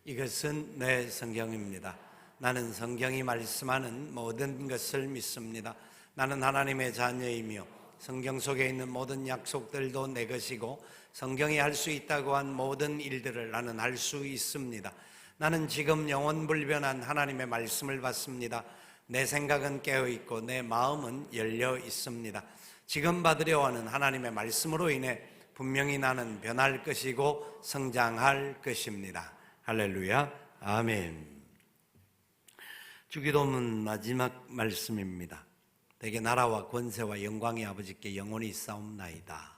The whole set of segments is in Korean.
이것은 내 성경입니다. 나는 성경이 말씀하는 모든 것을 믿습니다. 나는 하나님의 자녀이며 성경 속에 있는 모든 약속들도 내 것이고 성경이 할 수 있다고 한 모든 일들을 나는 할 수 있습니다. 나는 지금 영원불변한 하나님의 말씀을 받습니다. 내 생각은 깨어있고 내 마음은 열려 있습니다. 지금 받으려 하는 하나님의 말씀으로 인해 분명히 나는 변할 것이고 성장할 것입니다. 할렐루야, 아멘. 주기도문 마지막 말씀입니다. 대개 나라와 권세와 영광이 아버지께 영원히 싸움나이다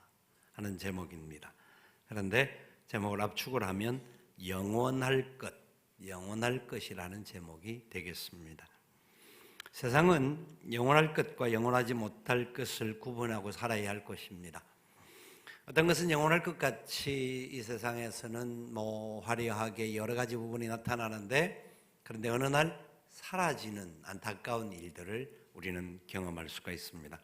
하는 제목입니다. 그런데 제목을 압축을 하면 영원할 것, 영원할 것이라는 제목이 되겠습니다. 세상은 영원할 것과 영원하지 못할 것을 구분하고 살아야 할 것입니다. 어떤 것은 영원할 것 같이 이 세상에서는 화려하게 여러 가지 부분이 나타나는데, 그런데 어느 날 사라지는 안타까운 일들을 우리는 경험할 수가 있습니다.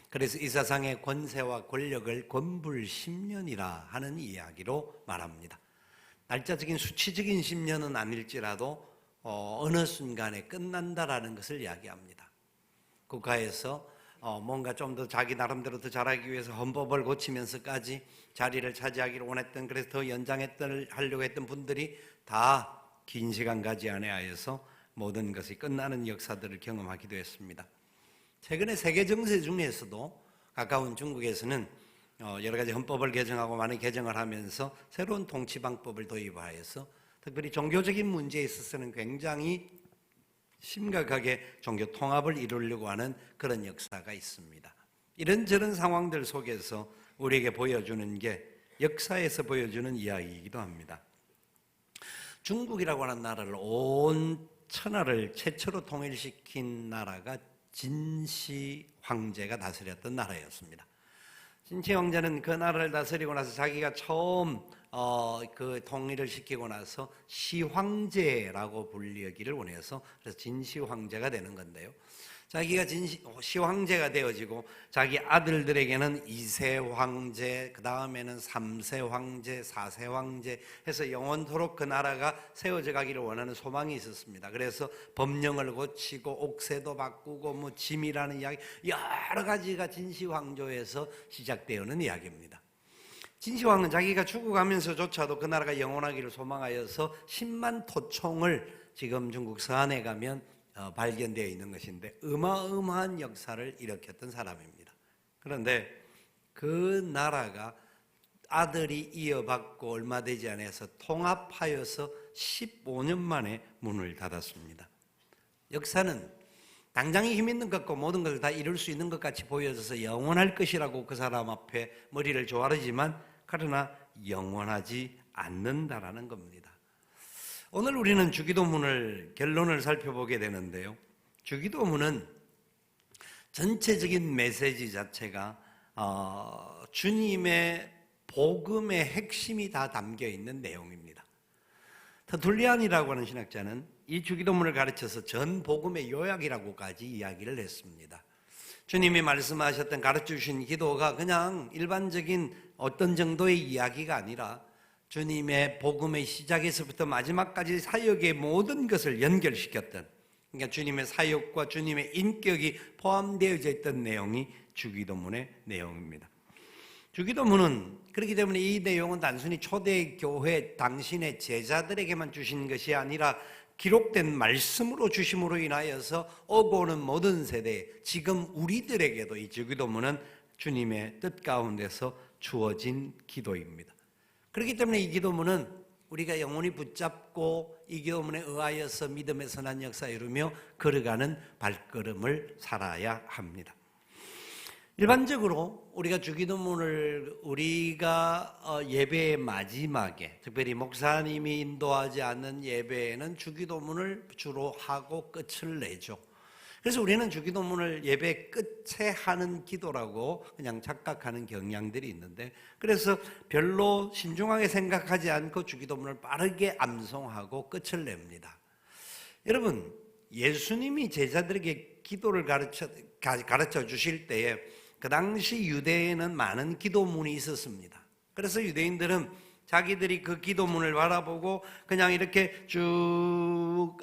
그래서 이 세상의 권세와 권력을 권불10년이라 하는 이야기로 말합니다. 날짜적인 수치적인 10년은 아닐지라도 어느 순간에 끝난다라는 것을 이야기합니다. 국가에서 뭔가 좀 더 자기 나름대로 더 잘하기 위해서 헌법을 고치면서까지 자리를 차지하기를 원했던, 그래서 더 하려고 했던 분들이 다 긴 시간 가지 아니하여서 모든 것이 끝나는 역사들을 경험하기도 했습니다. 최근에 세계 정세 중에서도 가까운 중국에서는 여러 가지 헌법을 개정하고 많은 개정을 하면서 새로운 통치 방법을 도입하여서 특별히 종교적인 문제에 있어서는 굉장히 심각하게 종교 통합을 이루려고 하는 그런 역사가 있습니다. 이런저런 상황들 속에서 우리에게 보여주는 게 역사에서 보여주는 이야기이기도 합니다. 중국이라고 하는 나라를 온 천하를 최초로 통일시킨 나라가 진시 황제가 다스렸던 나라였습니다. 진시 황제는 그 나라를 다스리고 나서 자기가 처음 그 통일을 시키고 나서 시황제라고 불리기를 원해서 그래서 진시 황제가 되는 건데요. 자기가 시황제가 되어지고 자기 아들들에게는 2세 황제, 그 다음에는 3세 황제, 4세 황제 해서 영원토록 그 나라가 세워져 가기를 원하는 소망이 있었습니다. 그래서 법령을 고치고 옥세도 바꾸고 짐이라는 이야기, 여러 가지가 진시황조에서 시작되어오는 이야기입니다. 진시황은 자기가 죽어가면서조차도 그 나라가 영원하기를 소망하여서 10만 토총을 지금 중국 서안에 가면 발견되어 있는 것인데 어마어마한 역사를 일으켰던 사람입니다. 그런데 그 나라가 아들이 이어받고 얼마 되지 않아서 통합하여서 15년 만에 문을 닫았습니다. 역사는 당장에 힘 있는 것 같고 모든 것을 다 이룰 수 있는 것 같이 보여져서 영원할 것이라고 그 사람 앞에 머리를 조아리지만 그러나 영원하지 않는다라는 겁니다. 오늘 우리는 주기도문을 결론을 살펴보게 되는데요. 주기도문은 전체적인 메시지 자체가 주님의 복음의 핵심이 다 담겨 있는 내용입니다. 터툴리안이라고 하는 신학자는 이 주기도문을 가르쳐서 전 복음의 요약이라고까지 이야기를 했습니다. 주님이 말씀하셨던 가르쳐주신 기도가 그냥 일반적인 어떤 정도의 이야기가 아니라 주님의 복음의 시작에서부터 마지막까지 사역의 모든 것을 연결시켰던, 그러니까 주님의 사역과 주님의 인격이 포함되어져 있던 내용이 주기도문의 내용입니다. 주기도문은 그렇기 때문에 이 내용은 단순히 초대교회 당신의 제자들에게만 주신 것이 아니라 기록된 말씀으로 주심으로 인하여서 오고 오는 모든 세대, 지금 우리들에게도 이 주기도문은 주님의 뜻 가운데서 주어진 기도입니다. 그렇기 때문에 이 기도문은 우리가 영원히 붙잡고 이 기도문에 의하여서 믿음의 선한 역사 이루며 걸어가는 발걸음을 살아야 합니다. 일반적으로 우리가 주기도문을 우리가 예배의 마지막에, 특별히 목사님이 인도하지 않는 예배에는 주기도문을 주로 하고 끝을 내죠. 그래서 우리는 주기도문을 예배 끝에 하는 기도라고 그냥 착각하는 경향들이 있는데, 그래서 별로 신중하게 생각하지 않고 주기도문을 빠르게 암송하고 끝을 냅니다. 여러분, 예수님이 제자들에게 기도를 가르쳐 주실 때에 그 당시 유대에는 많은 기도문이 있었습니다. 그래서 유대인들은 자기들이 그 기도문을 바라보고 그냥 이렇게 쭉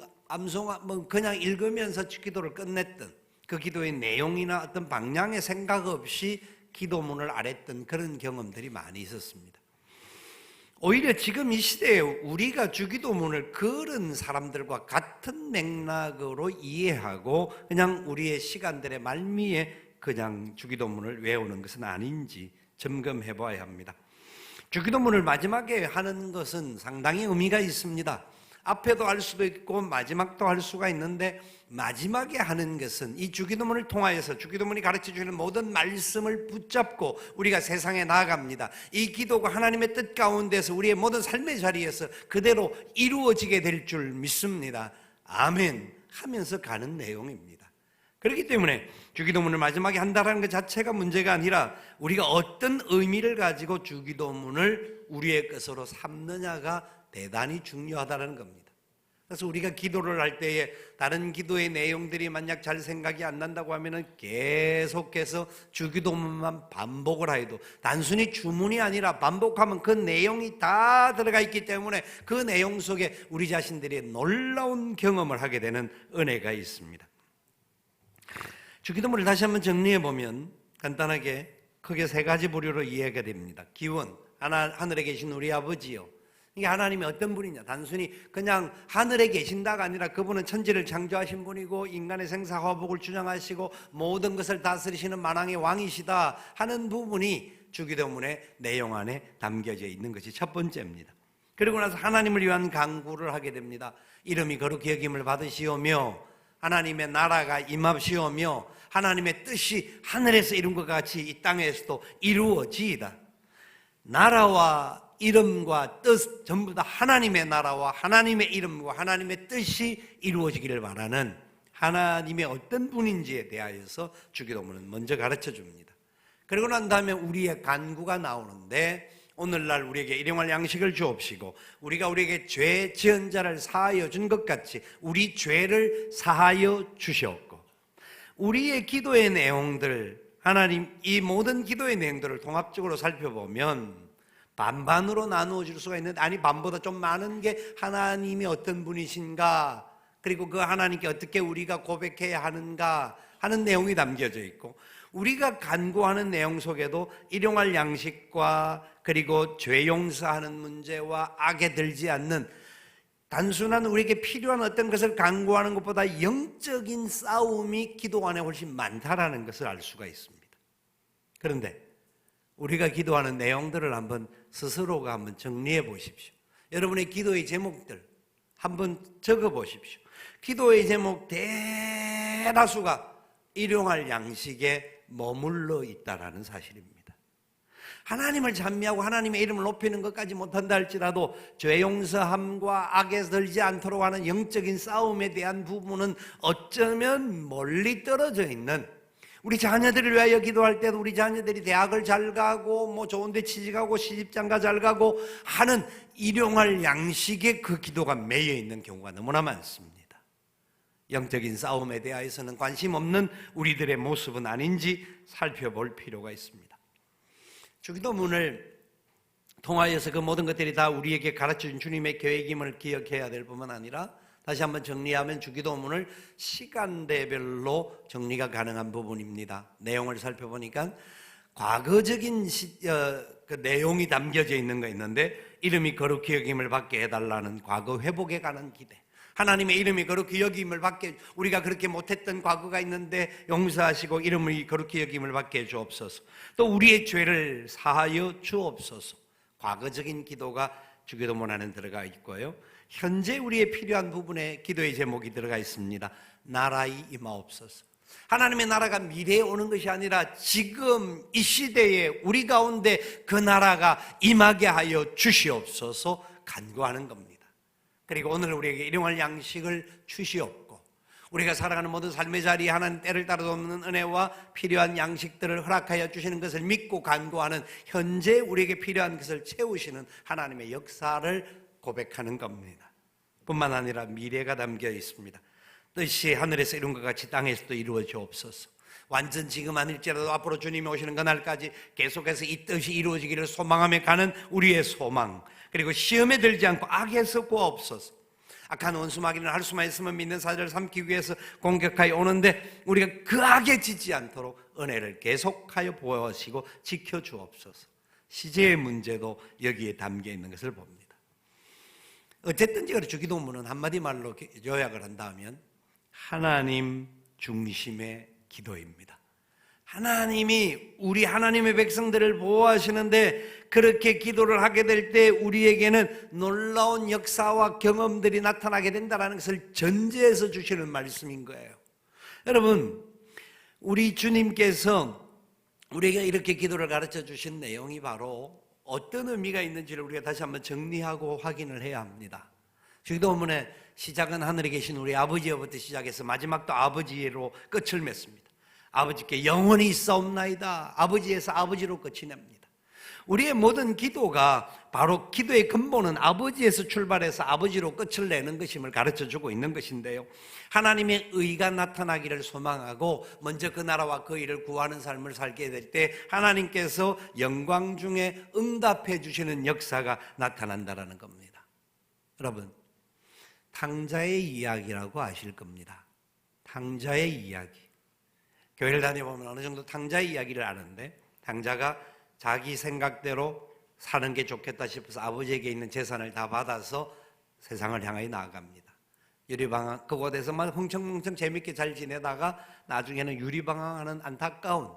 그냥 읽으면서 기도를 끝냈던, 그 기도의 내용이나 어떤 방향의 생각 없이 기도문을 아랬던 그런 경험들이 많이 있었습니다. 오히려 지금 이 시대에 우리가 주기도문을 그런 사람들과 같은 맥락으로 이해하고 그냥 우리의 시간들의 말미에 그냥 주기도문을 외우는 것은 아닌지 점검해 봐야 합니다. 주기도문을 마지막에 하는 것은 상당히 의미가 있습니다. 앞에도 할 수도 있고 마지막도 할 수가 있는데, 마지막에 하는 것은 이 주기도문을 통하여서 주기도문이 가르쳐주는 모든 말씀을 붙잡고 우리가 세상에 나아갑니다. 이 기도가 하나님의 뜻 가운데서 우리의 모든 삶의 자리에서 그대로 이루어지게 될 줄 믿습니다. 아멘 하면서 가는 내용입니다. 그렇기 때문에 주기도문을 마지막에 한다는 것 자체가 문제가 아니라 우리가 어떤 의미를 가지고 주기도문을 우리의 것으로 삼느냐가 대단히 중요하다는 겁니다. 그래서 우리가 기도를 할 때에 다른 기도의 내용들이 만약 잘 생각이 안 난다고 하면은 계속해서 주기도문만 반복을 해도, 단순히 주문이 아니라 반복하면 그 내용이 다 들어가 있기 때문에 그 내용 속에 우리 자신들이 놀라운 경험을 하게 되는 은혜가 있습니다. 주기도문을 다시 한번 정리해 보면 간단하게 크게 세 가지 부류로 이해가 됩니다. 기원, 하늘에 계신 우리 아버지요. 이게 하나님이 어떤 분이냐, 단순히 그냥 하늘에 계신다가 아니라 그분은 천지를 창조하신 분이고 인간의 생사화복을 주장하시고 모든 것을 다스리시는 만왕의 왕이시다 하는 부분이 주기도문의 내용 안에 담겨져 있는 것이 첫 번째입니다. 그리고 나서 하나님을 위한 간구를 하게 됩니다. 이름이 거룩히 여김을 받으시오며 하나님의 나라가 임합시오며 하나님의 뜻이 하늘에서 이룬 것 같이 이 땅에서도 이루어지이다. 나라와 이름과 뜻 전부 다 하나님의 나라와 하나님의 이름과 하나님의 뜻이 이루어지기를 바라는 하나님의 어떤 분인지에 대하여서 주기도문은 먼저 가르쳐 줍니다. 그리고 난 다음에 우리의 간구가 나오는데, 오늘날 우리에게 일용할 양식을 주옵시고 우리가 우리에게 죄 지은 자를 사하여 준 것 같이 우리 죄를 사하여 주시옵고, 우리의 기도의 내용들, 하나님 이 모든 기도의 내용들을 통합적으로 살펴보면 반반으로 나누어 줄 수가 있는데, 아니 반보다 좀 많은 게 하나님이 어떤 분이신가, 그리고 그 하나님께 어떻게 우리가 고백해야 하는가 하는 내용이 담겨져 있고, 우리가 간구하는 내용 속에도 일용할 양식과 그리고 죄 용서하는 문제와 악에 들지 않는 단순한 우리에게 필요한 어떤 것을 간구하는 것보다 영적인 싸움이 기도 안에 훨씬 많다라는 것을 알 수가 있습니다. 그런데 우리가 기도하는 내용들을 한번 스스로가 한번 정리해 보십시오. 여러분의 기도의 제목들 한번 적어 보십시오. 기도의 제목 대다수가 일용할 양식에 머물러 있다라는 사실입니다. 하나님을 찬미하고 하나님의 이름을 높이는 것까지 못한다 할지라도 죄 용서함과 악에 들지 않도록 하는 영적인 싸움에 대한 부분은 어쩌면 멀리 떨어져 있는, 우리 자녀들을 위하여 기도할 때도 우리 자녀들이 대학을 잘 가고 좋은 데 취직하고 시집장가 잘 가고 하는 일용할 양식에 그 기도가 매여 있는 경우가 너무나 많습니다. 영적인 싸움에 대해서는 관심 없는 우리들의 모습은 아닌지 살펴볼 필요가 있습니다. 주기도문을 통하여서 그 모든 것들이 다 우리에게 가르쳐준 주님의 계획임을 기억해야 될 뿐만 아니라, 다시 한번 정리하면 주기도문을 시간대별로 정리가 가능한 부분입니다. 내용을 살펴보니까 과거적인 그 내용이 담겨져 있는 거 있는데, 이름이 거룩히 여김을 받게 해달라는 과거 회복에 관한 기대, 하나님의 이름이 거룩히 여김을 받게, 우리가 그렇게 못했던 과거가 있는데 용서하시고 이름이 거룩히 여김을 받게 해 주옵소서, 또 우리의 죄를 사하여 주옵소서. 과거적인 기도가 주기도문 안에 들어가 있고요, 현재 우리의 필요한 부분에 기도의 제목이 들어가 있습니다. 나라의 임하옵소서. 하나님의 나라가 미래에 오는 것이 아니라 지금 이 시대에 우리 가운데 그 나라가 임하게 하여 주시옵소서 간구하는 겁니다. 그리고 오늘 우리에게 일용할 양식을 주시옵고, 우리가 살아가는 모든 삶의 자리에 하나님 때를 따라 돕는 은혜와 필요한 양식들을 허락하여 주시는 것을 믿고 간구하는, 현재 우리에게 필요한 것을 채우시는 하나님의 역사를 고백하는 겁니다. 뿐만 아니라 미래가 담겨 있습니다. 뜻이 하늘에서 이룬 것 같이 땅에서도 이루어지옵소서. 완전 지금 아닐지라도 앞으로 주님이 오시는 그날까지 계속해서 이 뜻이 이루어지기를 소망하며 가는 우리의 소망, 그리고 시험에 들지 않고 악에서 구하옵소서. 악한 원수 마귀는 할 수만 있으면 믿는 사자를 삼키기 위해서 공격하여 오는데 우리가 그 악에 지지 않도록 은혜를 계속하여 보호하시고 지켜주옵소서. 시제의 문제도 여기에 담겨 있는 것을 봅니다. 어쨌든지 주기도문은 한마디 말로 요약을 한다면 하나님 중심의 기도입니다. 하나님이 우리 하나님의 백성들을 보호하시는데 그렇게 기도를 하게 될 때 우리에게는 놀라운 역사와 경험들이 나타나게 된다는 것을 전제해서 주시는 말씀인 거예요. 여러분, 우리 주님께서 우리에게 이렇게 기도를 가르쳐 주신 내용이 바로 어떤 의미가 있는지를 우리가 다시 한번 정리하고 확인을 해야 합니다. 주기도문의 시작은 하늘에 계신 우리 아버지로부터 시작해서 마지막도 아버지로 끝을 맺습니다. 아버지께 영원히 있사옵나이다. 아버지에서 아버지로 끝이 납니다. 우리의 모든 기도가 바로 기도의 근본은 아버지에서 출발해서 아버지로 끝을 내는 것임을 가르쳐주고 있는 것인데요, 하나님의 의가 나타나기를 소망하고 먼저 그 나라와 그 일을 구하는 삶을 살게 될 때 하나님께서 영광 중에 응답해 주시는 역사가 나타난다는 겁니다. 여러분, 탕자의 이야기라고 아실 겁니다. 탕자의 이야기. 교회를 다녀보면 어느 정도 탕자의 이야기를 아는데, 탕자가 자기 생각대로 사는 게 좋겠다 싶어서 아버지에게 있는 재산을 다 받아서 세상을 향하여 나아갑니다. 유리방황, 그곳에서만 흥청망청 재밌게 잘 지내다가 나중에는 유리방황하는 안타까운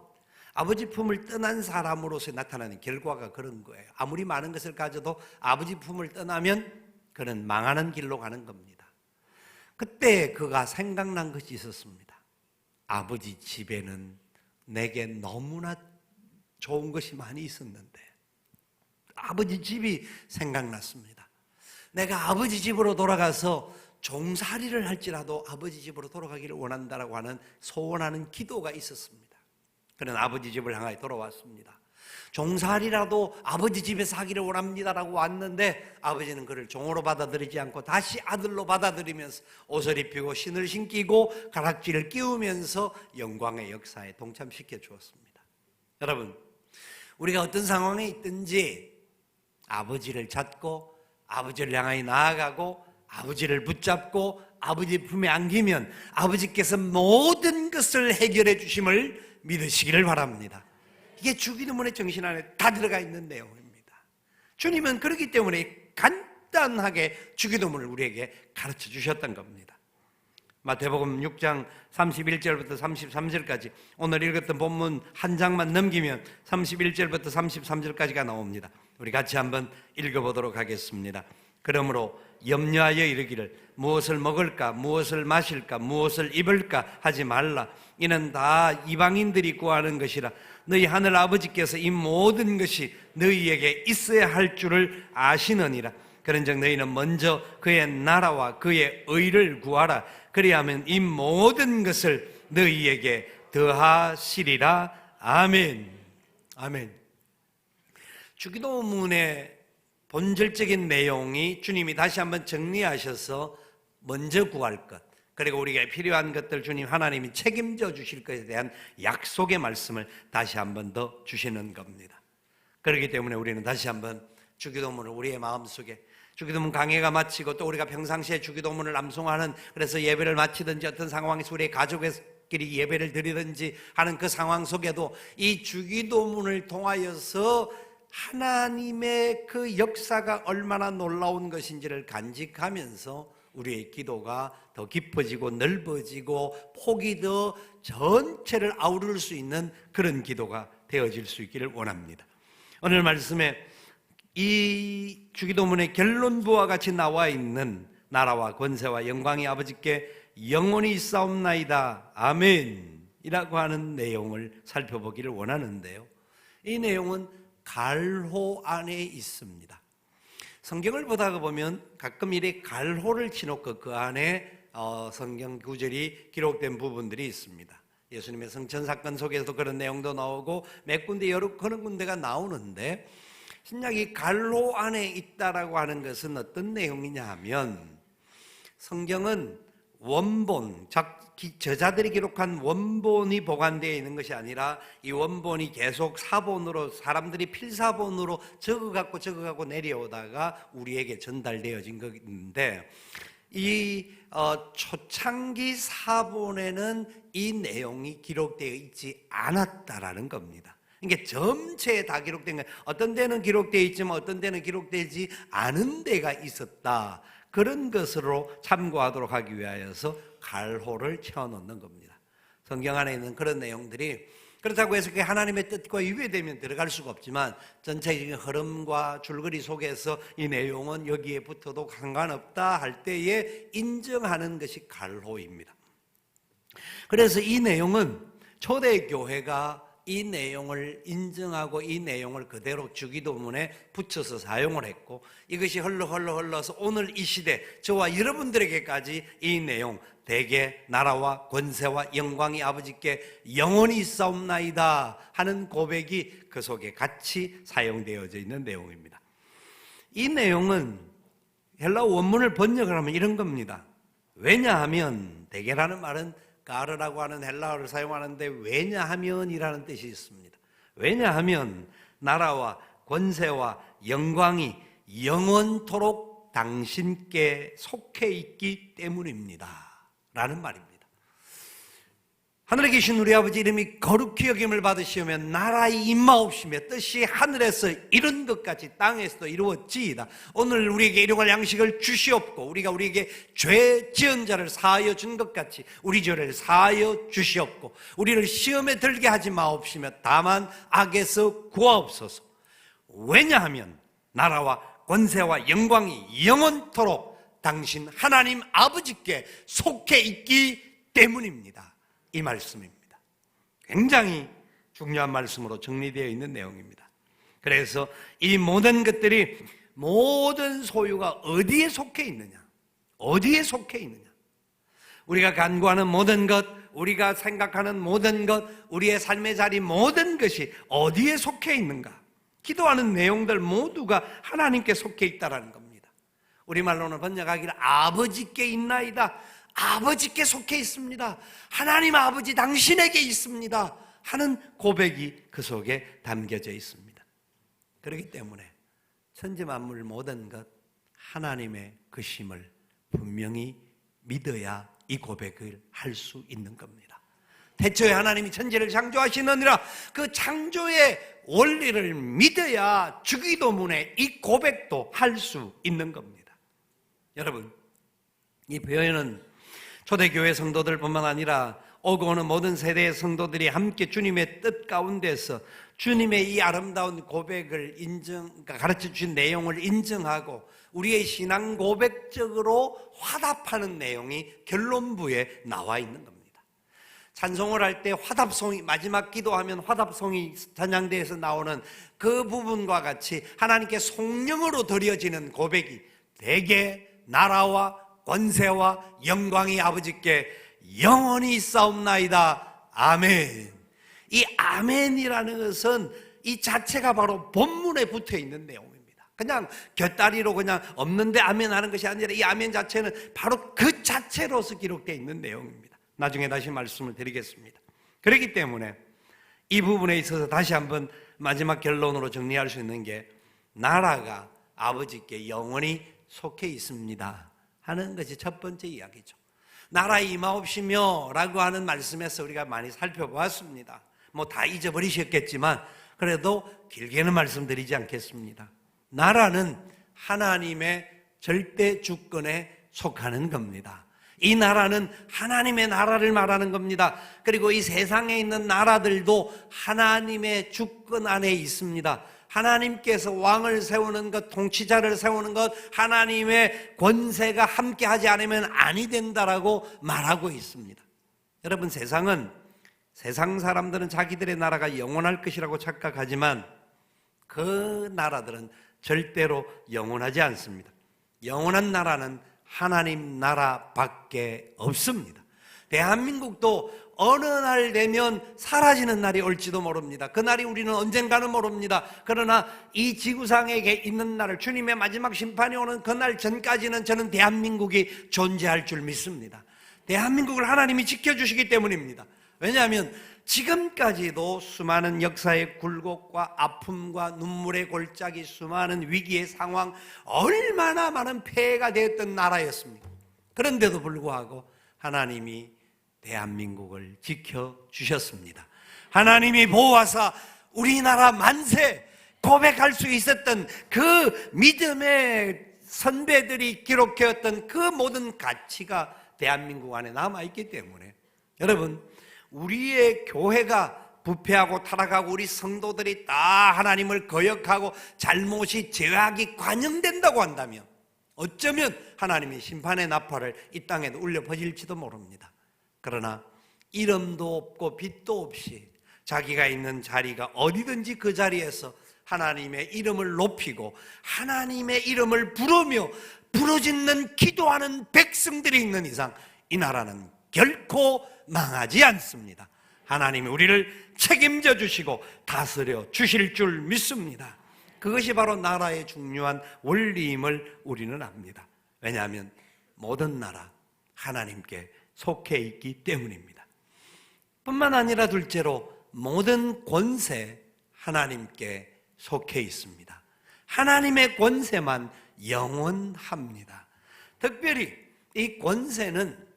아버지 품을 떠난 사람으로서 나타나는 결과가 그런 거예요. 아무리 많은 것을 가져도 아버지 품을 떠나면 그는 망하는 길로 가는 겁니다. 그때 그가 생각난 것이 있었습니다. 아버지 집에는 내게 너무나 좋은 것이 많이 있었는데 아버지 집이 생각났습니다. 내가 아버지 집으로 돌아가서 종살이를 할지라도 아버지 집으로 돌아가기를 원한다라고 하는 소원하는 기도가 있었습니다. 그는 아버지 집을 향하여 돌아왔습니다. 종살이라도 아버지 집에서 하기를 원합니다라고 왔는데 아버지는 그를 종으로 받아들이지 않고 다시 아들로 받아들이면서 옷을 입히고 신을 신기고 가락지를 끼우면서 영광의 역사에 동참시켜 주었습니다. 여러분, 우리가 어떤 상황에 있든지 아버지를 찾고 아버지를 향하여 나아가고 아버지를 붙잡고 아버지 품에 안기면 아버지께서 모든 것을 해결해 주심을 믿으시기를 바랍니다. 이게 주기도문의 정신 안에 다 들어가 있는 내용입니다. 주님은 그렇기 때문에 간단하게 주기도문을 우리에게 가르쳐 주셨던 겁니다. 마태복음 6장 31절부터 33절까지 오늘 읽었던 본문 한 장만 넘기면 31절부터 33절까지가 나옵니다. 우리 같이 한번 읽어보도록 하겠습니다. 그러므로 염려하여 이르기를 무엇을 먹을까 무엇을 마실까 무엇을 입을까 하지 말라. 이는 다 이방인들이 구하는 것이라. 너희 하늘 아버지께서 이 모든 것이 너희에게 있어야 할 줄을 아시느니라. 그런즉 너희는 먼저 그의 나라와 그의 의를 구하라. 그리하면 이 모든 것을 너희에게 더하시리라. 아멘. 아멘. 주기도문의 본질적인 내용이 주님이 다시 한번 정리하셔서 먼저 구할 것, 그리고 우리가 필요한 것들 주님 하나님이 책임져 주실 것에 대한 약속의 말씀을 다시 한번 더 주시는 겁니다. 그렇기 때문에 우리는 다시 한번 주기도문을 우리의 마음속에, 주기도문 강해가 마치고 또 우리가 평상시에 주기도문을 암송하는, 그래서 예배를 마치든지 어떤 상황에서 우리의 가족끼리 예배를 드리든지 하는 그 상황 속에도 이 주기도문을 통하여서 하나님의 그 역사가 얼마나 놀라운 것인지를 간직하면서 우리의 기도가 더 깊어지고 넓어지고 폭이 더 전체를 아우를 수 있는 그런 기도가 되어질 수 있기를 원합니다. 오늘 말씀에 이 주기도문의 결론부와 같이 나와 있는 나라와 권세와 영광이 아버지께 영원히 있사옵나이다 아멘 이라고 하는 내용을 살펴보기를 원하는데요, 이 내용은 갈호 안에 있습니다. 성경을 보다가 보면 가끔 이렇게 갈호를 치놓고 그 안에 성경 구절이 기록된 부분들이 있습니다. 예수님의 성천 사건 속에서도 그런 내용도 나오고 몇 군데 여러 그런 군데가 나오는데, 신약이 갈호 안에 있다라고 하는 것은 어떤 내용이냐 하면, 성경은 원본, 저자들이 기록한 원본이 보관되어 있는 것이 아니라 이 원본이 계속 사본으로 사람들이 필사본으로 적어갖고 내려오다가 우리에게 전달되어진 것인데 이 초창기 사본에는 이 내용이 기록되어 있지 않았다라는 겁니다. 이게 전체에 다 기록된 거예요. 어떤 데는 기록되어 있지만 어떤 데는 기록되지 않은 데가 있었다. 그런 것으로 참고하도록 하기 위하여서 갈호를 채워놓는 겁니다. 성경 안에 있는 그런 내용들이 그렇다고 해서 그게 하나님의 뜻과 위배되면 들어갈 수가 없지만 전체적인 흐름과 줄거리 속에서 이 내용은 여기에 붙어도 상관없다 할 때에 인정하는 것이 갈호입니다. 그래서 이 내용은 초대교회가 이 내용을 인정하고 이 내용을 그대로 주기도문에 붙여서 사용을 했고 이것이 흘러서 오늘 이 시대 저와 여러분들에게까지 이 내용 대개 나라와 권세와 영광이 아버지께 영원히 있사옵나이다 하는 고백이 그 속에 같이 사용되어져 있는 내용입니다. 이 내용은 헬라어 원문을 번역을 하면 이런 겁니다. 왜냐하면 대개라는 말은 가르라고 하는 헬라어를 사용하는데 왜냐하면이라는 뜻이 있습니다. 왜냐하면 나라와 권세와 영광이 영원토록 당신께 속해 있기 때문입니다 라는 말입니다. 하늘에 계신 우리 아버지 이름이 거룩히 여김을 받으시오며 나라의 임하옵시며 뜻이 하늘에서 이룬 것 같이 땅에서도 이루어지이다. 오늘 우리에게 일용할 양식을 주시옵고 우리가 우리에게 죄 지은 자를 사하여 준 것 같이 우리 죄를 사하여 주시옵고 우리를 시험에 들게 하지 마옵시며 다만 악에서 구하옵소서. 왜냐하면 나라와 권세와 영광이 영원토록 당신 하나님 아버지께 속해 있기 때문입니다. 이 말씀입니다. 굉장히 중요한 말씀으로 정리되어 있는 내용입니다. 그래서 이 모든 것들이 모든 소유가 어디에 속해 있느냐? 어디에 속해 있느냐? 우리가 간구하는 모든 것, 우리가 생각하는 모든 것, 우리의 삶의 자리 모든 것이 어디에 속해 있는가? 기도하는 내용들 모두가 하나님께 속해 있다는 겁니다. 우리말로는 번역하기를 아버지께 있나이다. 아버지께 속해 있습니다. 하나님 아버지 당신에게 있습니다 하는 고백이 그 속에 담겨져 있습니다. 그렇기 때문에 천지만물 모든 것 하나님의 것임을 분명히 믿어야 이 고백을 할 수 있는 겁니다. 태초에 하나님이 천지를 창조하시느니라 그 창조의 원리를 믿어야 주기도문에 이 고백도 할 수 있는 겁니다. 여러분, 이 표현은 초대교회 성도들뿐만 아니라 오고 오는 모든 세대의 성도들이 함께 주님의 뜻 가운데서 주님의 이 아름다운 고백을 가르쳐 주신 내용을 인정하고 우리의 신앙 고백적으로 화답하는 내용이 결론부에 나와 있는 겁니다. 찬송을 할 때 화답송이 마지막 기도하면 화답송이 찬양대에서 나오는 그 부분과 같이 하나님께 성령으로 드려지는 고백이 대개 나라와 권세와 영광이 아버지께 영원히 있사옵나이다. 아멘. 이 아멘이라는 것은 이 자체가 바로 본문에 붙어 있는 내용입니다. 그냥 곁다리로 그냥 없는데 아멘 하는 것이 아니라 이 아멘 자체는 바로 그 자체로서 기록되어 있는 내용입니다. 나중에 다시 말씀을 드리겠습니다. 그렇기 때문에 이 부분에 있어서 다시 한번 마지막 결론으로 정리할 수 있는 게 나라가 아버지께 영원히 속해 있습니다 하는 것이 첫 번째 이야기죠. 나라에 임하옵시며 라고 하는 말씀에서 우리가 많이 살펴보았습니다. 뭐 다 잊어버리셨겠지만 그래도 길게는 말씀드리지 않겠습니다. 나라는 하나님의 절대 주권에 속하는 겁니다. 이 나라는 하나님의 나라를 말하는 겁니다. 그리고 이 세상에 있는 나라들도 하나님의 주권 안에 있습니다. 하나님께서 왕을 세우는 것, 통치자를 세우는 것, 하나님의 권세가 함께 하지 않으면 아니 된다라고 말하고 있습니다. 여러분, 세상 사람들은 자기들의 나라가 영원할 것이라고 착각하지만 그 나라들은 절대로 영원하지 않습니다. 영원한 나라는 하나님 나라밖에 없습니다. 대한민국도 어느 날 되면 사라지는 날이 올지도 모릅니다. 그 날이 우리는 언젠가는 모릅니다. 그러나 이 지구상에 있는 날을 주님의 마지막 심판이 오는 그 날 전까지는 저는 대한민국이 존재할 줄 믿습니다. 대한민국을 하나님이 지켜주시기 때문입니다. 왜냐하면 지금까지도 수많은 역사의 굴곡과 아픔과 눈물의 골짜기, 수많은 위기의 상황, 얼마나 많은 폐해가 되었던 나라였습니다. 그런데도 불구하고 하나님이 대한민국을 지켜주셨습니다. 하나님이 보호하사 우리나라 만세 고백할 수 있었던 그 믿음의 선배들이 기록해왔던 그 모든 가치가 대한민국 안에 남아있기 때문에, 여러분, 우리의 교회가 부패하고 타락하고 우리 성도들이 다 하나님을 거역하고 잘못이 죄악이 관영된다고 한다면 어쩌면 하나님의 심판의 나팔을 이 땅에도 울려 퍼질지도 모릅니다. 그러나 이름도 없고 빛도 없이 자기가 있는 자리가 어디든지 그 자리에서 하나님의 이름을 높이고 하나님의 이름을 부르며 부르짖는 기도하는 백성들이 있는 이상 이 나라는 결코 망하지 않습니다. 하나님이 우리를 책임져 주시고 다스려 주실 줄 믿습니다. 그것이 바로 나라의 중요한 원리임을 우리는 압니다. 왜냐하면 모든 나라 하나님께 속해 있기 때문입니다. 뿐만 아니라 둘째로 모든 권세 하나님께 속해 있습니다. 하나님의 권세만 영원합니다. 특별히 이 권세는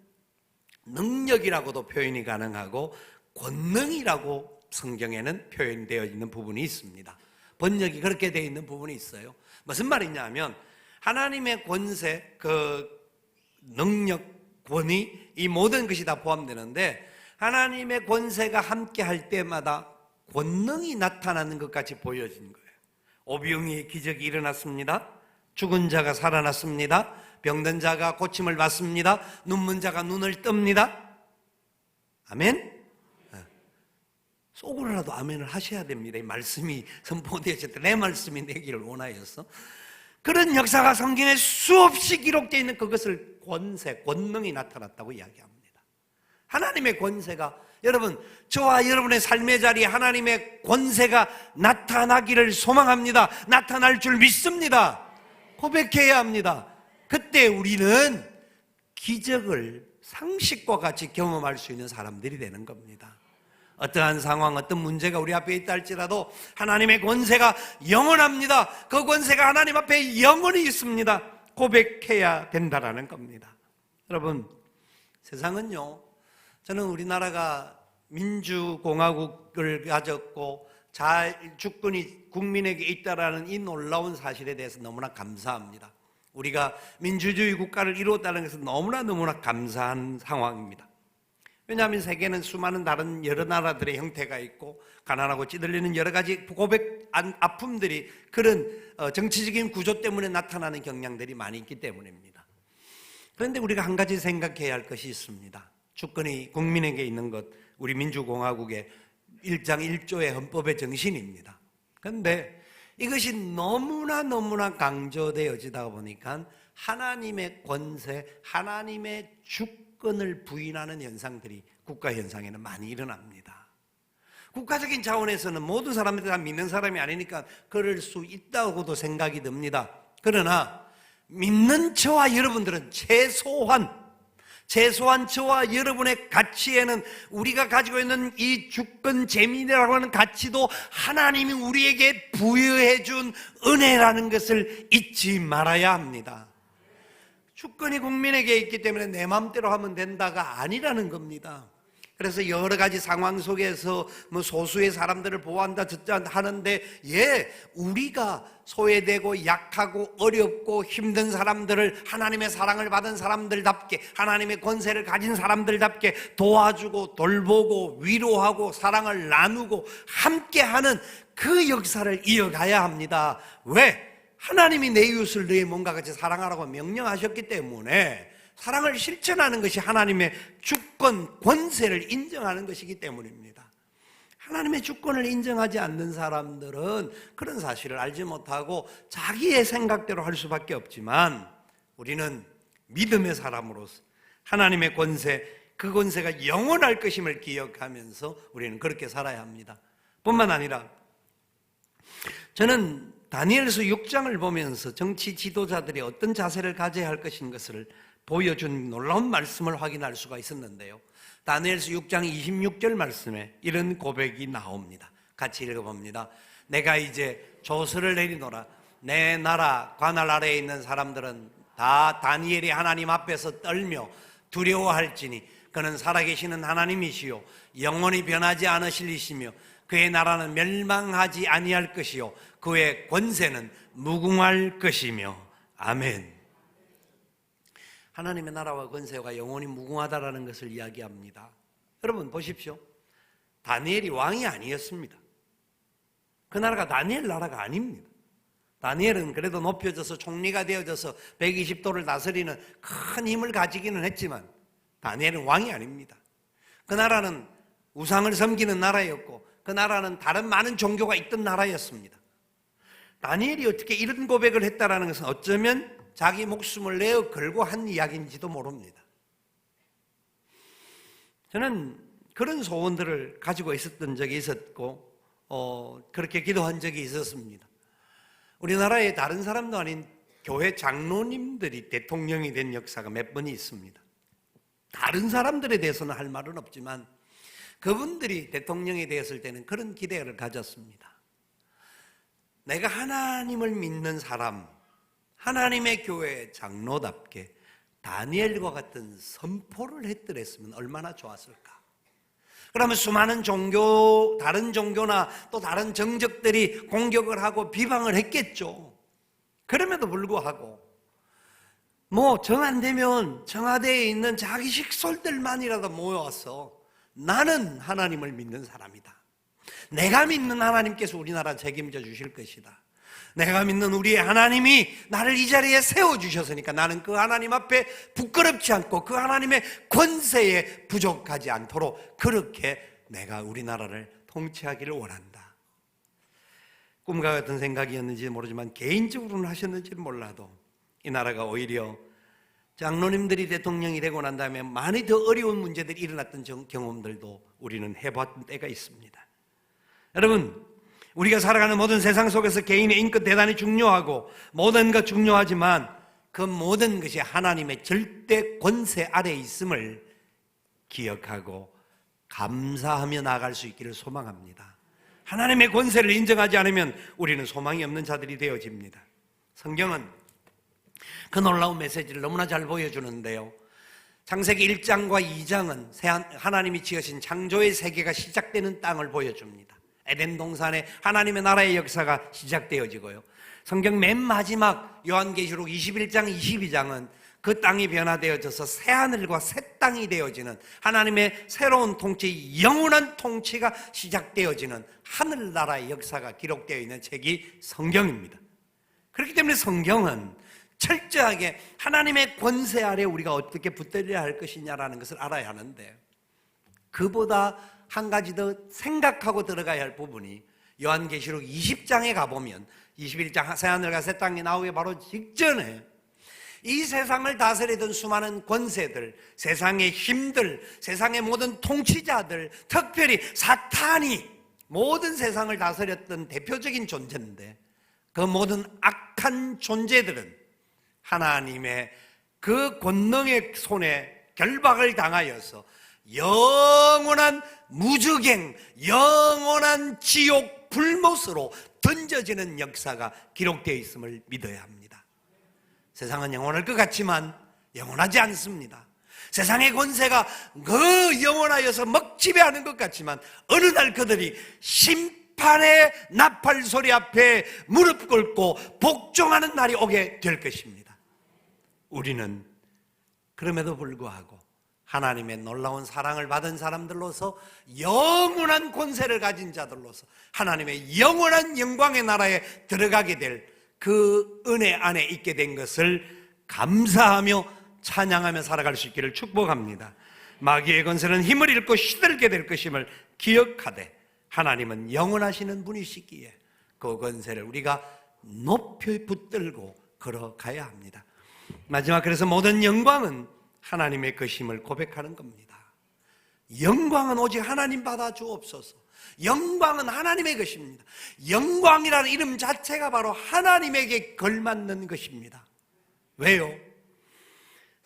능력이라고도 표현이 가능하고 권능이라고 성경에는 표현되어 있는 부분이 있습니다. 번역이 그렇게 되어 있는 부분이 있어요. 무슨 말이냐 하면 하나님의 권세, 그 능력, 권위, 이 모든 것이 다 포함되는데 하나님의 권세가 함께 할 때마다 권능이 나타나는 것 같이 보여진 거예요. 오병이의 기적이 일어났습니다. 죽은 자가 살아났습니다. 병든 자가 고침을 받습니다. 눈먼 자가 눈을 뜹니다. 아멘? 속으로라도 아멘을 하셔야 됩니다. 이 말씀이 선포되었을 때 내 말씀이 되기를 원하여서. 그런 역사가 성경에 수없이 기록되어 있는 그것을 권세, 권능이 나타났다고 이야기합니다. 하나님의 권세가, 여러분, 저와 여러분의 삶의 자리에 하나님의 권세가 나타나기를 소망합니다. 나타날 줄 믿습니다. 고백해야 합니다. 그때 우리는 기적을 상식과 같이 경험할 수 있는 사람들이 되는 겁니다. 어떠한 상황, 어떤 문제가 우리 앞에 있다 할지라도 하나님의 권세가 영원합니다. 그 권세가 하나님 앞에 영원히 있습니다. 고백해야 된다라는 겁니다. 여러분, 세상은요, 저는 우리나라가 민주공화국을 가졌고 주권이 국민에게 있다라는 이 놀라운 사실에 대해서 너무나 감사합니다. 우리가 민주주의 국가를 이루었다는 것은 너무나 감사한 상황입니다. 왜냐하면 세계는 수많은 다른 여러 나라들의 형태가 있고 가난하고 찌들리는 여러 가지 아픔들이 그런 정치적인 구조 때문에 나타나는 경향들이 많이 있기 때문입니다. 그런데 우리가 한 가지 생각해야 할 것이 있습니다. 주권이 국민에게 있는 것, 우리 민주공화국의 1장 1조의 헌법의 정신입니다. 그런데 이것이 너무나 강조되어지다 보니까 하나님의 권세, 하나님의 주권을 부인하는 현상들이 국가 현상에는 많이 일어납니다. 국가적인 차원에서는 모든 사람들이 다 믿는 사람이 아니니까 그럴 수 있다고도 생각이 듭니다. 그러나 믿는 저와 여러분들은 최소한 저와 여러분의 가치에는 우리가 가지고 있는 이 주권 재민이라고 하는 가치도 하나님이 우리에게 부여해 준 은혜라는 것을 잊지 말아야 합니다. 주권이 국민에게 있기 때문에 내 마음대로 하면 된다가 아니라는 겁니다. 그래서 여러 가지 상황 속에서 소수의 사람들을 보호한다 듣자 하는데, 우리가 소외되고 약하고 어렵고 힘든 사람들을 하나님의 사랑을 받은 사람들답게, 하나님의 권세를 가진 사람들답게 도와주고 돌보고 위로하고 사랑을 나누고 함께하는 그 역사를 이어가야 합니다. 왜? 하나님이 내 이웃을 너의 몸과 같이 사랑하라고 명령하셨기 때문에 사랑을 실천하는 것이 하나님의 주권, 권세를 인정하는 것이기 때문입니다. 하나님의 주권을 인정하지 않는 사람들은 그런 사실을 알지 못하고 자기의 생각대로 할 수밖에 없지만, 우리는 믿음의 사람으로서 하나님의 권세, 그 권세가 영원할 것임을 기억하면서 우리는 그렇게 살아야 합니다. 뿐만 아니라 저는 다니엘서 6장을 보면서 정치 지도자들이 어떤 자세를 가져야 할 것인 것을 보여준 놀라운 말씀을 확인할 수가 있었는데요. 다니엘서 6장 26절 말씀에 이런 고백이 나옵니다. 같이 읽어봅니다. 내가 이제 조서를 내리노라. 내 나라 관할 아래에 있는 사람들은 다 다니엘이 하나님 앞에서 떨며 두려워할지니 그는 살아계시는 하나님이시요 영원히 변하지 않으실 이시며 그의 나라는 멸망하지 아니할 것이요 그의 권세는 무궁할 것이며. 아멘. 하나님의 나라와 권세가 영원히 무궁하다라는 것을 이야기합니다. 여러분 보십시오. 다니엘이 왕이 아니었습니다. 그 나라가 다니엘 나라가 아닙니다. 다니엘은 그래도 높여져서 총리가 되어져서 120도를 다스리는 큰 힘을 가지기는 했지만 다니엘은 왕이 아닙니다. 그 나라는 우상을 섬기는 나라였고 그 나라는 다른 많은 종교가 있던 나라였습니다. 다니엘이 어떻게 이런 고백을 했다는 것은 어쩌면 자기 목숨을 내어 걸고 한 이야기인지도 모릅니다. 저는 그런 소원들을 가지고 있었던 적이 있었고 그렇게 기도한 적이 있었습니다. 우리나라에 다른 사람도 아닌 교회 장로님들이 대통령이 된 역사가 몇 번이 있습니다. 다른 사람들에 대해서는 할 말은 없지만 그분들이 대통령이 되었을 때는 그런 기대를 가졌습니다. 내가 하나님을 믿는 사람, 하나님의 교회 장로답게 다니엘과 같은 선포를 했더랬으면 얼마나 좋았을까. 그러면 수많은 종교, 다른 종교나 또 다른 정적들이 공격을 하고 비방을 했겠죠. 그럼에도 불구하고 정 안 되면 청와대에 있는 자기 식솔들만이라도 모여와서 나는 하나님을 믿는 사람이다. 내가 믿는 하나님께서 우리나라 책임져 주실 것이다. 내가 믿는 우리의 하나님이 나를 이 자리에 세워주셨으니까 나는 그 하나님 앞에 부끄럽지 않고 그 하나님의 권세에 부족하지 않도록 그렇게 내가 우리나라를 통치하기를 원한다. 꿈과 같은 생각이었는지 모르지만 개인적으로는 하셨는지는 몰라도 이 나라가 오히려 장로님들이 대통령이 되고 난 다음에 많이 더 어려운 문제들이 일어났던 경험들도 우리는 해봤던 때가 있습니다. 여러분, 우리가 살아가는 모든 세상 속에서 개인의 인격 대단히 중요하고 모든 것 중요하지만 그 모든 것이 하나님의 절대 권세 아래에 있음을 기억하고 감사하며 나아갈 수 있기를 소망합니다. 하나님의 권세를 인정하지 않으면 우리는 소망이 없는 자들이 되어집니다. 성경은 그 놀라운 메시지를 너무나 잘 보여주는데요. 창세기 1장과 2장은 하나님이 지으신 창조의 세계가 시작되는 땅을 보여줍니다. 에덴 동산에 하나님의 나라의 역사가 시작되어지고요. 성경 맨 마지막 요한계시록 21장, 22장은 그 땅이 변화되어져서 새하늘과 새 땅이 되어지는 하나님의 새로운 통치, 영원한 통치가 시작되어지는 하늘나라의 역사가 기록되어 있는 책이 성경입니다. 그렇기 때문에 성경은 철저하게 하나님의 권세 아래 우리가 어떻게 붙들려야 할 것이냐라는 것을 알아야 하는데 그보다 한 가지 더 생각하고 들어가야 할 부분이 요한계시록 20장에 가보면 21장 새하늘과 새 땅이 나오기 바로 직전에 이 세상을 다스리던 수많은 권세들, 세상의 힘들, 세상의 모든 통치자들, 특별히 사탄이 모든 세상을 다스렸던 대표적인 존재인데 그 모든 악한 존재들은 하나님의 그 권능의 손에 결박을 당하여서 영원한 무적행, 영원한 지옥 불못으로 던져지는 역사가 기록되어 있음을 믿어야 합니다. 세상은 영원할 것 같지만 영원하지 않습니다. 세상의 권세가 그 영원하여서 먹지배하는 것 같지만 어느 날 그들이 심판의 나팔 소리 앞에 무릎 꿇고 복종하는 날이 오게 될 것입니다. 우리는 그럼에도 불구하고 하나님의 놀라운 사랑을 받은 사람들로서 영원한 권세를 가진 자들로서 하나님의 영원한 영광의 나라에 들어가게 될 그 은혜 안에 있게 된 것을 감사하며 찬양하며 살아갈 수 있기를 축복합니다. 마귀의 권세는 힘을 잃고 시들게 될 것임을 기억하되 하나님은 영원하시는 분이시기에 그 권세를 우리가 높이 붙들고 걸어가야 합니다. 마지막 그래서 모든 영광은 하나님의 것임을 고백하는 겁니다. 영광은 오직 하나님 받아 주옵소서. 영광은 하나님의 것입니다. 영광이라는 이름 자체가 바로 하나님에게 걸맞는 것입니다. 왜요?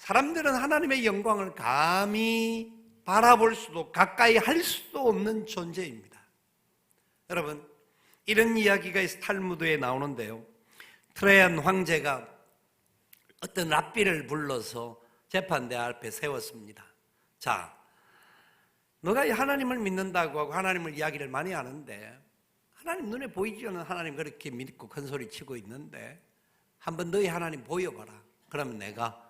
사람들은 하나님의 영광을 감히 바라볼 수도 가까이 할 수도 없는 존재입니다. 여러분, 이런 이야기가 탈무드에 나오는데요, 트레안 황제가 어떤 랍비를 불러서 재판대 앞에 세웠습니다. 자, 너가 하나님을 믿는다고 하고 하나님을 이야기를 많이 하는데, 하나님 눈에 보이지 않는 하나님 그렇게 믿고 큰소리 치고 있는데 한번 너희 하나님 보여봐라. 그러면 내가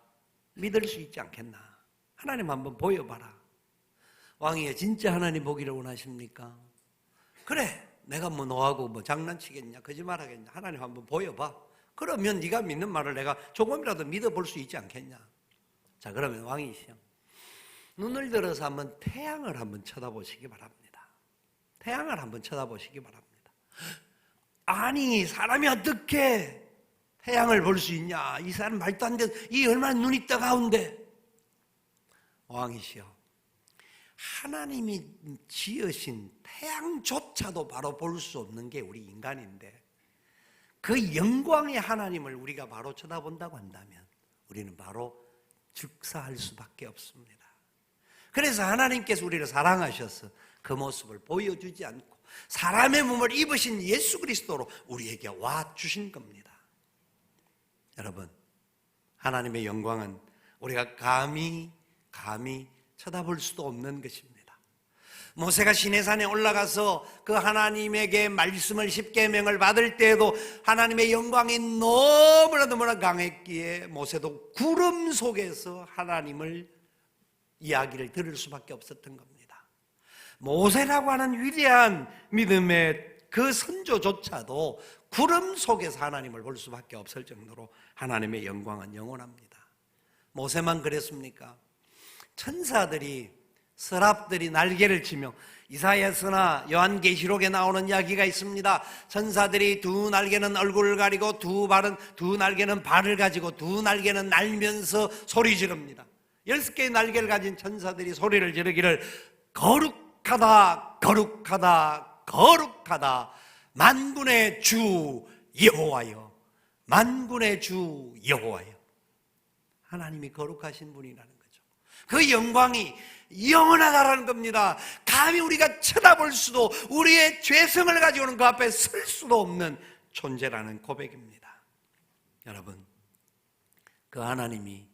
믿을 수 있지 않겠나? 하나님 한번 보여봐라. 왕이여, 진짜 하나님 보기를 원하십니까? 그래, 내가 뭐 너하고 뭐 장난치겠냐, 거짓말하겠냐, 하나님 한번 보여봐. 그러면 네가 믿는 말을 내가 조금이라도 믿어볼 수 있지 않겠냐? 자, 그러면 왕이시여, 눈을 들어서 한번 태양을 한번 쳐다보시기 바랍니다. 태양을 한번 쳐다보시기 바랍니다. 아니, 사람이 어떻게 태양을 볼 수 있냐? 이 사람 말도 안 돼. 이 얼마나 눈이 따가운데. 왕이시여, 하나님이 지으신 태양조차도 바로 볼 수 없는 게 우리 인간인데, 그 영광의 하나님을 우리가 바로 쳐다본다고 한다면 우리는 바로 즉사할 수밖에 없습니다. 그래서 하나님께서 우리를 사랑하셔서 그 모습을 보여주지 않고 사람의 몸을 입으신 예수 그리스도로 우리에게 와 주신 겁니다. 여러분, 하나님의 영광은 우리가 감히 쳐다볼 수도 없는 것입니다. 모세가 시내산에 올라가서 그 하나님에게 말씀을 10계명을 받을 때에도 하나님의 영광이 너무나 강했기에 모세도 구름 속에서 하나님을 이야기를 들을 수밖에 없었던 겁니다. 모세라고 하는 위대한 믿음의 그 선조조차도 구름 속에서 하나님을 볼 수밖에 없을 정도로 하나님의 영광은 영원합니다. 모세만 그랬습니까? 천사들이, 서랍들이 날개를 치며, 이사야서나 요한계시록에 나오는 이야기가 있습니다. 천사들이 두 날개는 얼굴을 가리고 두 날개는 발을 가지고 두 날개는 날면서 소리 지릅니다. 10개의 날개를 가진 천사들이 소리를 지르기를, 거룩하다 거룩하다 거룩하다 만군의 주 여호와여, 만군의 주 여호와여. 하나님이 거룩하신 분이라는 거죠. 그 영광이 영원하다라는 겁니다. 감히 우리가 쳐다볼 수도, 우리의 죄성을 가지고는 그 앞에 설 수도 없는 존재라는 고백입니다. 여러분, 그 하나님이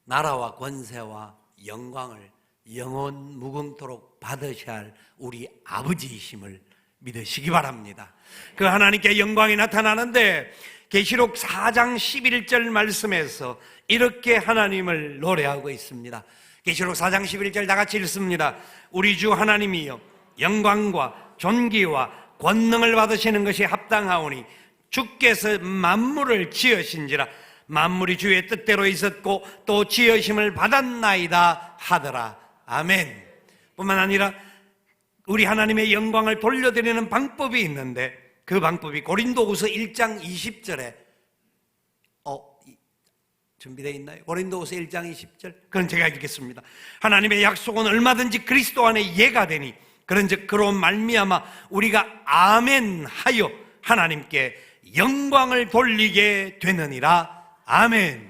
나라와 권세와 영광을 영원 무궁토록 받으셔야 할 우리 아버지이심을 믿으시기 바랍니다. 그 하나님께 영광이 나타나는데 계시록 4장 11절 말씀에서 이렇게 하나님을 노래하고 있습니다. 계시록 4장 11절 다 같이 읽습니다. 우리 주 하나님이여, 영광과 존귀와 권능을 받으시는 것이 합당하오니 주께서 만물을 지으신지라 만물이 주의 뜻대로 있었고 또 지으심을 받았나이다 하더라. 아멘. 뿐만 아니라 우리 하나님의 영광을 돌려드리는 방법이 있는데, 그 방법이 고린도후서 1장 20절에 준비되어 있나요? 고린도후서 1장 20절, 그건 제가 읽겠습니다. 하나님의 약속은 얼마든지 그리스도 안에 예가 되니 그런즉 그로 말미암아 우리가 아멘 하여 하나님께 영광을 돌리게 되느니라. 아멘.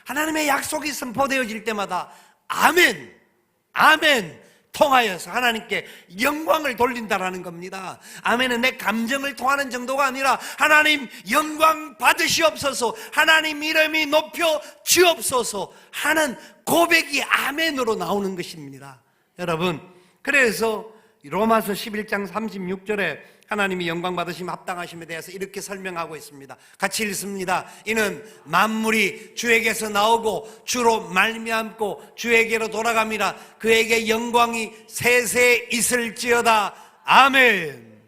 하나님의 약속이 선포되어질 때마다 아멘, 아멘 통하여서 하나님께 영광을 돌린다라는 겁니다. 아멘은 내 감정을 통하는 정도가 아니라 하나님 영광 받으시옵소서, 하나님 이름이 높여 주옵소서 하는 고백이 아멘으로 나오는 것입니다. 여러분, 그래서 로마서 11장 36절에 하나님이 영광 받으심 합당하심에 대해서 이렇게 설명하고 있습니다. 같이 읽습니다. 이는 만물이 주에게서 나오고 주로 말미암고 주에게로 돌아갑니다. 그에게 영광이 세세 있을지어다. 아멘.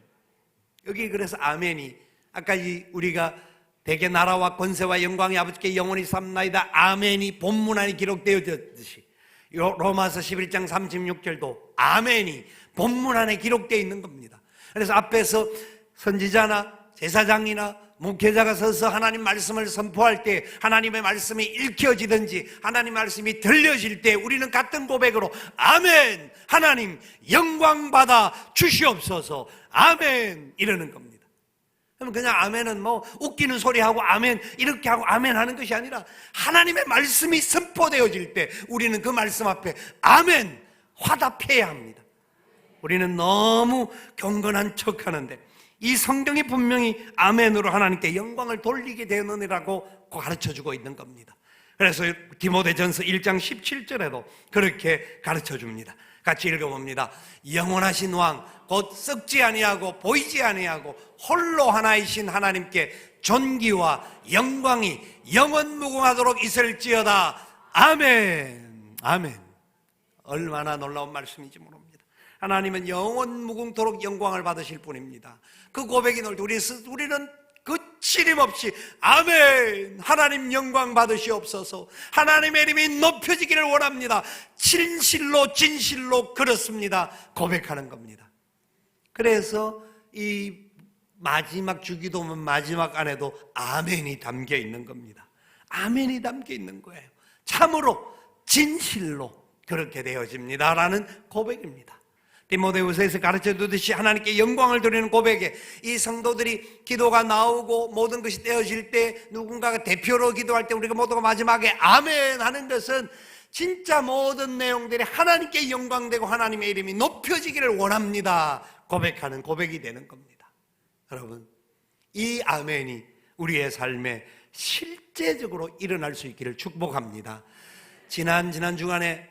여기 그래서 아멘이, 아까 우리가 대개 나라와 권세와 영광이 아버지께 영원히 삼나이다 아멘이 본문 안에 기록되어졌듯이 로마서 11장 36절도 아멘이 본문 안에 기록되어 있는 겁니다. 그래서 앞에서 선지자나 제사장이나 목회자가 서서 하나님 말씀을 선포할 때 하나님의 말씀이 읽혀지든지 하나님 말씀이 들려질 때 우리는 같은 고백으로 아멘, 하나님 영광 받아 주시옵소서, 아멘 이러는 겁니다. 그러면 그냥 아멘은 뭐 웃기는 소리하고 아멘 이렇게 하고 아멘 하는 것이 아니라 하나님의 말씀이 선포되어질 때 우리는 그 말씀 앞에 아멘 화답해야 합니다. 우리는 너무 경건한 척하는데 이 성경이 분명히 아멘으로 하나님께 영광을 돌리게 되느니라고 가르쳐주고 있는 겁니다. 그래서 디모데전서 1장 17절에도 그렇게 가르쳐줍니다. 같이 읽어봅니다. 영원하신 왕 곧 썩지 아니하고 보이지 아니하고 홀로 하나이신 하나님께 존귀와 영광이 영원무궁하도록 있을지어다. 아멘. 아멘. 얼마나 놀라운 말씀인지 모릅니다. 하나님은 영원무궁토록 영광을 받으실 분입니다. 그 고백이 놀 때 우리는 거칠림없이 아멘, 하나님 영광 받으시옵소서, 하나님의 이름이 높여지기를 원합니다, 진실로 그렇습니다 고백하는 겁니다. 그래서 이 마지막 주기도문 마지막 안에도 아멘이 담겨 있는 겁니다. 아멘이 담겨 있는 거예요. 참으로 진실로 그렇게 되어집니다라는 고백입니다. 디모데후서에서 가르쳐주듯이 하나님께 영광을 드리는 고백에 이 성도들이 기도가 나오고 모든 것이 되어질 때 누군가가 대표로 기도할 때 우리가 모두가 마지막에 아멘 하는 것은 진짜 모든 내용들이 하나님께 영광되고 하나님의 이름이 높여지기를 원합니다 고백하는 고백이 되는 겁니다. 여러분, 이 아멘이 우리의 삶에 실제적으로 일어날 수 있기를 축복합니다. 지난 주간에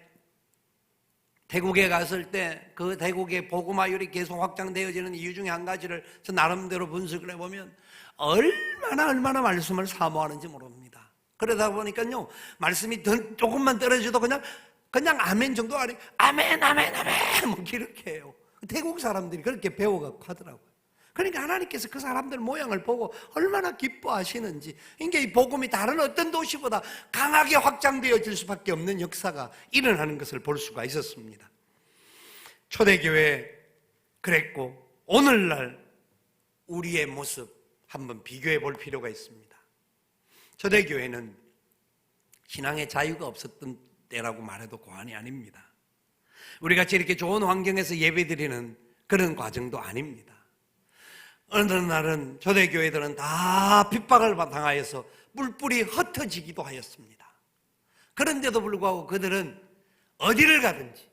태국에 갔을 때 그 태국의 복음화율이 계속 확장되어지는 이유 중에 한 가지를 저 나름대로 분석을 해보면 얼마나 말씀을 사모하는지 모릅니다. 그러다 보니까요, 말씀이 조금만 떨어져도 그냥 아멘 정도 아니 아멘 뭐 이렇게 해요. 태국 사람들이 그렇게 배워갖고 하더라고요. 그러니까 하나님께서 그 사람들 모양을 보고 얼마나 기뻐하시는지, 그러니까 이 복음이 다른 어떤 도시보다 강하게 확장되어질 수밖에 없는 역사가 일어나는 것을 볼 수가 있었습니다. 초대교회 그랬고 오늘날 우리의 모습 한번 비교해 볼 필요가 있습니다. 초대교회는 신앙의 자유가 없었던 때라고 말해도 과언이 아닙니다. 우리같이 이렇게 좋은 환경에서 예배드리는 그런 과정도 아닙니다. 어느 날은 초대교회들은 다 핍박을 당하여서 뿔뿔이 흩어지기도 하였습니다. 그런데도 불구하고 그들은 어디를 가든지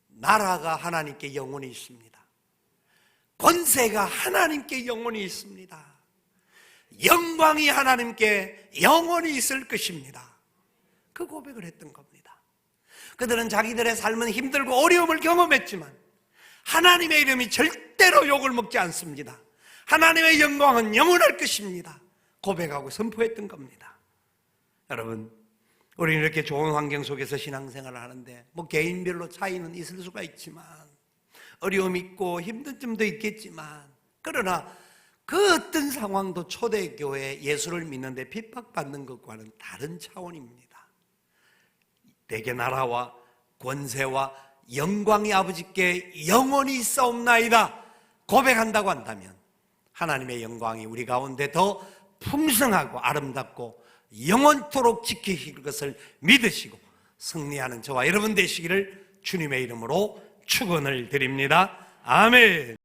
나라가 하나님께 영원히 있습니다. 권세가 하나님께 영원히 있습니다. 영광이 하나님께 영원히 있을 것입니다. 그 고백을 했던 겁니다. 그들은 자기들의 삶은 힘들고 어려움을 경험했지만 하나님의 이름이 절대로 욕을 먹지 않습니다. 하나님의 영광은 영원할 것입니다 고백하고 선포했던 겁니다. 여러분, 우리는 이렇게 좋은 환경 속에서 신앙생활을 하는데 뭐 개인별로 차이는 있을 수가 있지만 어려움 있고 힘든 점도 있겠지만, 그러나 그 어떤 상황도 초대교회 예수를 믿는데 핍박받는 것과는 다른 차원입니다. 대개 나라와 권세와 영광이 아버지께 영원히 있사옵나이다 고백한다고 한다면 하나님의 영광이 우리 가운데 더 풍성하고 아름답고 영원토록 지키실 것을 믿으시고 승리하는 저와 여러분 되시기를 주님의 이름으로 축원을 드립니다. 아멘.